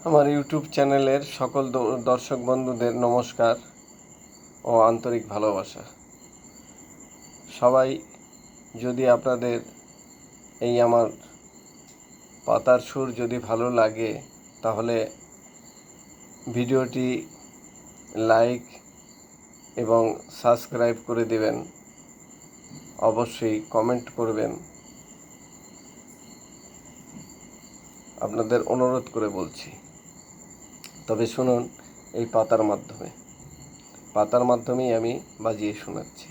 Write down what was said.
আমার ইউটিউব চ্যানেলের সকল দর্শক বন্ধুদের নমস্কার ও আন্তরিক ভালোবাসা। সবাই যদি আপনাদের এই আমার পাতার সুর যদি ভালো লাগে তাহলে ভিডিওটি লাইক এবং সাবস্ক্রাইব করে দেবেন, অবশ্যই কমেন্ট করবেন, আপনাদের অনুরোধ করে বলছি। তবে শুনুন এই পাতার মাধ্যমেই আমি বাজিয়ে শোনাচ্ছি।